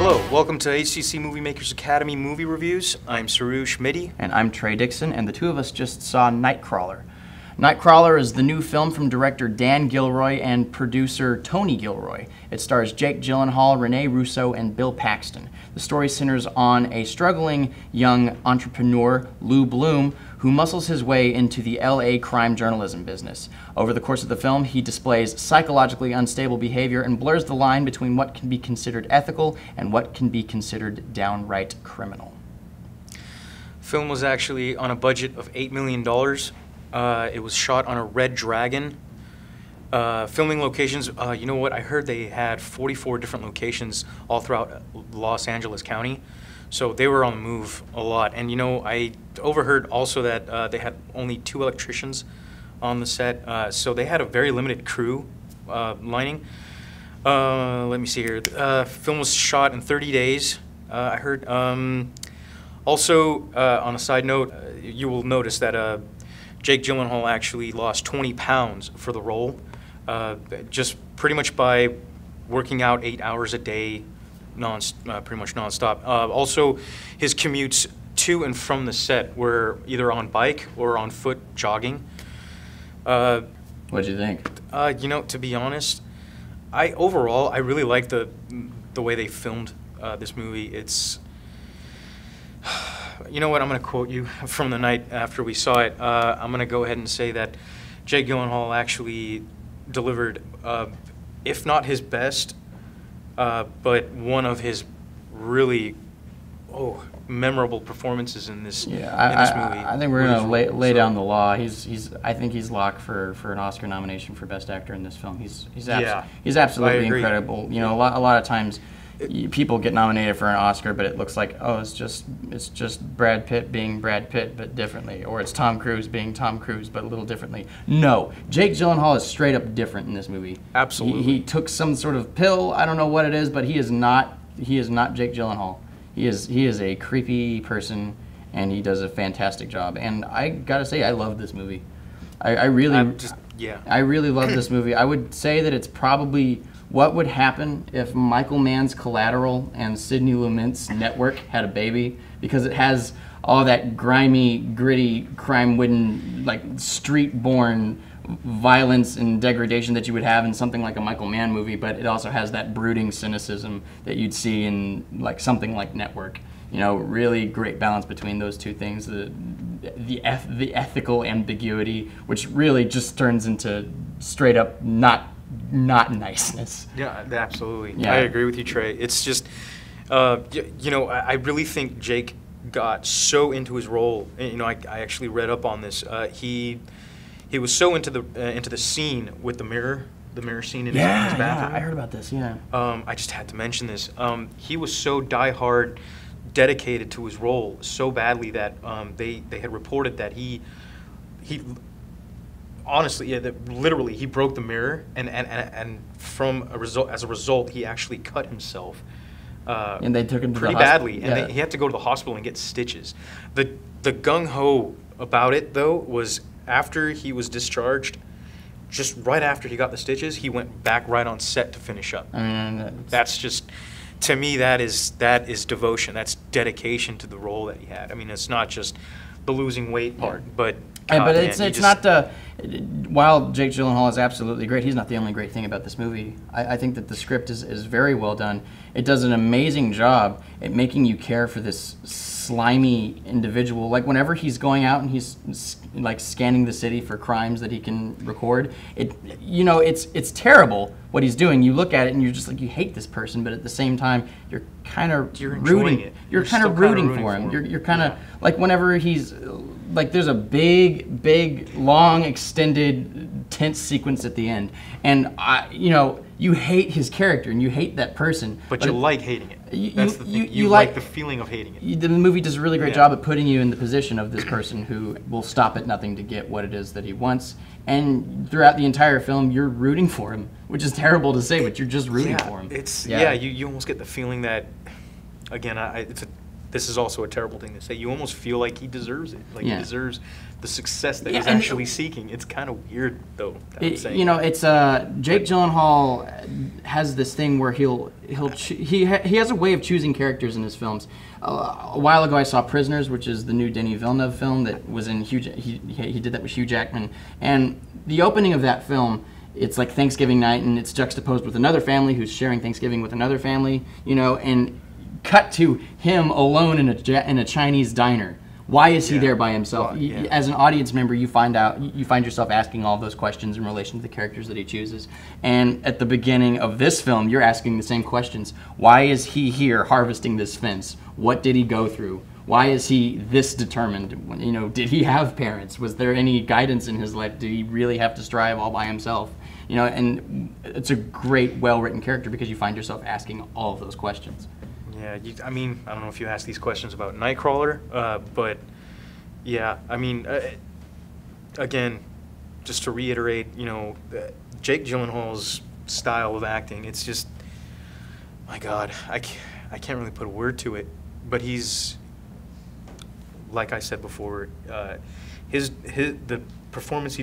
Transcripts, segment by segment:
Hello, welcome to HCC MovieMakers Academy Movie Reviews. I'm Soroosh, Mehdi. And I'm Trey, Dixon, and the two of us just saw Nightcrawler. Nightcrawler is the new film from director Dan Gilroy and producer Tony Gilroy. It stars Jake Gyllenhaal, Rene Russo, and Bill Paxton. The story centers on a struggling young entrepreneur, Lou Bloom, who muscles his way into the LA crime journalism business. Over the course of the film, he displays psychologically unstable behavior and blurs the line between what can be considered ethical and what can be considered downright criminal. Film was actually on a budget of $8 million. It was shot on a Red Dragon. Filming locations, you know what, I heard they had 44 different locations all throughout Los Angeles County. So they were on the move a lot. And you know, I overheard also that they had only 2 electricians on the set. So they had a very limited crew lining. Let me see here. Film was shot in 30 days, I heard. Also, on a side note, you will notice that Jake Gyllenhaal actually lost 20 pounds for the role, just pretty much by working out 8 hours a day, pretty much nonstop. Also, his commutes to and from the set were either on bike or on foot jogging. What'd you think? You know, to be honest, overall I really like the way they filmed this movie. It's, you know what, I'm going to quote you from the night after we saw it. I'm going to go ahead and say that Jake Gyllenhaal actually delivered, if not his best, but one of his really memorable performances in this movie. I think we're going to lay down the law. I think he's locked for an Oscar nomination for Best Actor in this film. He's absolutely incredible. You know, a lot of times people get nominated for an Oscar, but it looks like, oh, it's just Brad Pitt being Brad Pitt, but differently, or it's Tom Cruise being Tom Cruise, but a little differently. No, Jake Gyllenhaal is straight up different in this movie. Absolutely, he took some sort of pill. I don't know what it is, but he is not Jake Gyllenhaal. He is a creepy person, and he does a fantastic job. And I gotta say, I love this movie. I really love this movie. I would say that it's probably what would happen if Michael Mann's Collateral and Sidney Lumet's Network had a baby, because it has all that grimy, gritty, crime-ridden, like street-born violence and degradation that you would have in something like a Michael Mann movie, but it also has that brooding cynicism that you'd see in like something like Network. You know, really great balance between those two things. The ethical ambiguity, which really just turns into straight up not niceness. Yeah, absolutely. Yeah. I agree with you, Trey. It's just, you know, I really think Jake got so into his role. You know, I actually read up on this. He was so into the scene with the mirror scene in his bathroom. Yeah, I heard about this. Yeah. I just had to mention this. He was so diehard, dedicated to his role so badly that they had reported that he honestly, that literally, he broke the mirror, and as a result, he actually cut himself. And they took him to pretty the badly, and he had to go to the hospital and get stitches. The gung ho about it though was after he was discharged, just right after he got the stitches, he went back right on set to finish up. That's just, to me, that is devotion. That's dedication to the role that he had. I mean, it's not just the losing weight part, but. But it's not the. While Jake Gyllenhaal is absolutely great, he's not the only great thing about this movie. I think that the script is very well done. It does an amazing job at making you care for this slimy individual. Like whenever he's going out and he's like scanning the city for crimes that he can record, it's terrible what he's doing. You look at it and you're just like, you hate this person, but at the same time you're kind of rooting. You're kind of rooting for him. You're kind of like whenever he's. Like there's a big, long, extended, tense sequence at the end, and you hate his character and you hate that person. But you like hating it. That's the thing. You like the feeling of hating it. The movie does a really great job at putting you in the position of this person who will stop at nothing to get what it is that he wants. And throughout the entire film, you're rooting for him, which is terrible to say, but you're just rooting for him. You almost get the feeling that, again, this is also a terrible thing to say. You almost feel like he deserves it. Like he deserves the success that he's actually seeking. It's kind of weird, though. That I'm saying. You know, it's Jake Gyllenhaal has this thing where he has a way of choosing characters in his films. A while ago, I saw Prisoners, which is the new Denis Villeneuve film that was in Hugh. He did that with Hugh Jackman, and the opening of that film. It's like Thanksgiving night, and it's juxtaposed with another family who's sharing Thanksgiving with another family, you know, and cut to him alone in a Chinese diner. Why is he there by himself? Well, as an audience member, you find yourself asking all those questions in relation to the characters that he chooses. And at the beginning of this film, you're asking the same questions. Why is he here harvesting this fence? What did he go through? Why is he this determined? You know, did he have parents? Was there any guidance in his life? Did he really have to strive all by himself? You know, and it's a great, well-written character because you find yourself asking all of those questions. Yeah, I mean, I don't know if you asked these questions about Nightcrawler, but yeah, I mean, again, just to reiterate, you know, Jake Gyllenhaal's style of acting, it's just, my God, I can't really put a word to it, but he's, like I said before, the performance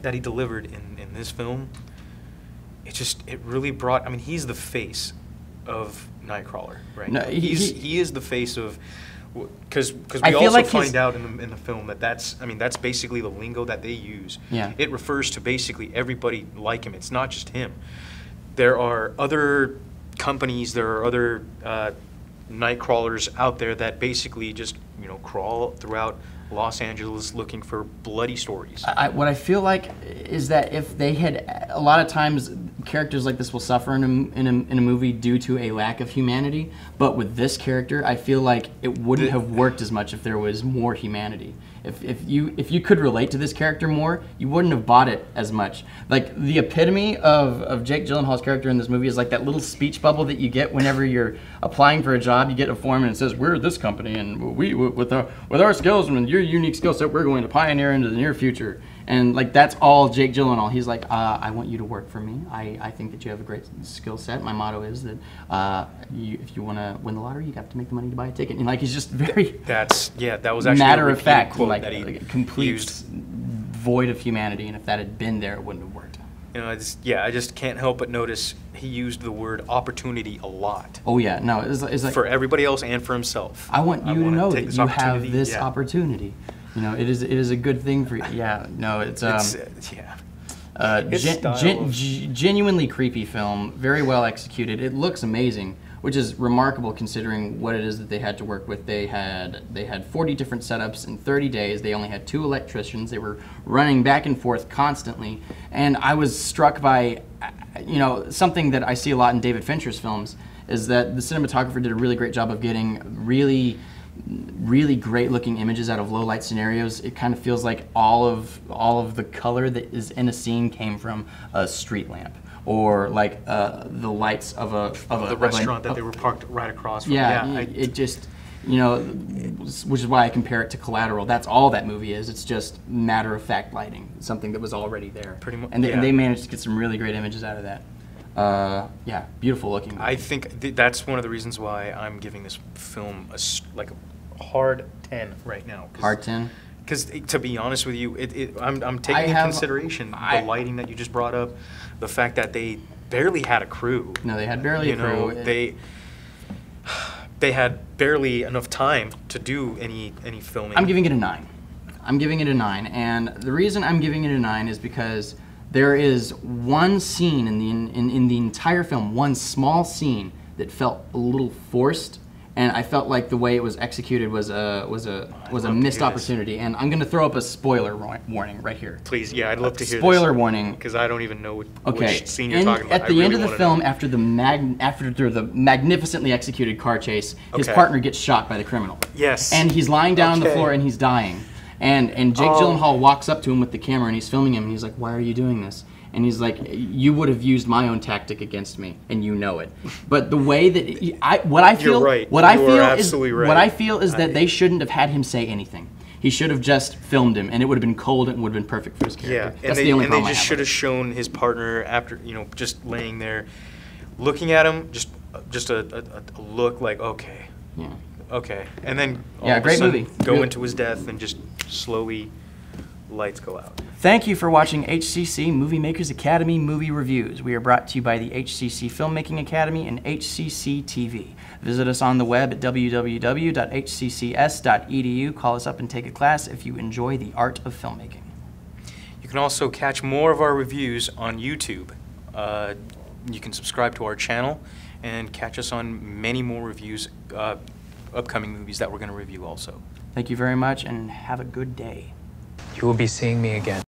that he delivered in this film, it really brought, I mean, he's the face of Nightcrawler, right? No, he is the face of, because we also like find out in the film that's basically the lingo that they use. Yeah. It refers to basically everybody like him. It's not just him. There are other companies, there are other Nightcrawlers out there that basically just, you know, crawl throughout Los Angeles looking for bloody stories. What I feel like is that if they had, a lot of times characters like this will suffer in a movie due to a lack of humanity, but with this character, I feel like it wouldn't have worked as much if there was more humanity. If you could relate to this character more, you wouldn't have bought it as much. Like the epitome of Jake Gyllenhaal's character in this movie is like that little speech bubble that you get whenever you're applying for a job. You get a form and it says, "We're this company, and we with our skills and your unique skill set, we're going to pioneer into the near future." And like that's all Jake Gyllenhaal. He's like, I want you to work for me. I think that you have a great skill set. My motto is that if you want to win the lottery, you have to make the money to buy a ticket. And like he's just very that was actually matter of fact, quote like that he a complete void of humanity. And if that had been there, it wouldn't have worked. You know, I just can't help but notice he used the word opportunity a lot. Oh yeah, no, it's like for everybody else and for himself. I want you to know that you have this opportunity. You know, it is a good thing for you. Yeah, no, it's genuinely creepy film, very well executed. It looks amazing, which is remarkable considering what it is that they had to work with. They had 40 different setups in 30 days. They only had 2 electricians. They were running back and forth constantly, and I was struck by, you know, something that I see a lot in David Fincher's films is that the cinematographer did a really great job of getting really great looking images out of low light scenarios. It kind of feels like all of the color that is in a scene came from a street lamp or like the lights of the restaurant that they were parked right across from. It just, you know, which is why I compare it to Collateral. That's all that movie is. It's just matter of fact lighting, something that was already there. Pretty much, and they managed to get some really great images out of that. Beautiful looking movie. I think that's one of the reasons why I'm giving this film a hard 10 right now. Hard 10? Because to be honest with you, I'm taking into consideration the lighting that you just brought up, the fact that they barely had a crew. No, they had barely a crew. They had barely enough time to do any filming. I'm giving it a 9. And the reason I'm giving it a 9 is because there is one scene in the entire film, one small scene that felt a little forced, and I felt like the way it was executed was a missed opportunity. And I'm going to throw up a spoiler warning right here. Please, yeah, I'd love to hear spoiler warning, because I don't even know which scene you're talking about. At the end of the film, after the magnificently executed car chase, his partner gets shot by the criminal. Yes. And he's lying down on the floor and he's dying. And Jake Gyllenhaal walks up to him with the camera and he's filming him and he's like, "Why are you doing this?" And he's like, "You would have used my own tactic against me, and you know it." But the way that what I feel is that they shouldn't have had him say anything. He should have just filmed him, and it would have been cold and would have been perfect for his character. Yeah, and they just should have shown his partner after, you know, just laying there, looking at him, just a look like, okay. Yeah. Okay. And then Yeah, all of a great sudden movie. go Really- into his death and just slowly lights go out. Thank you for watching HCC MovieMakers Academy movie reviews. We are brought to you by the HCC Filmmaking Academy and HCC TV. Visit us on the web at www.hccs.edu. Call us up and take a class if you enjoy the art of filmmaking. You can also catch more of our reviews on YouTube. You can subscribe to our channel and catch us on many more reviews, upcoming movies that we're going to review also. Thank you very much and have a good day. You will be seeing me again.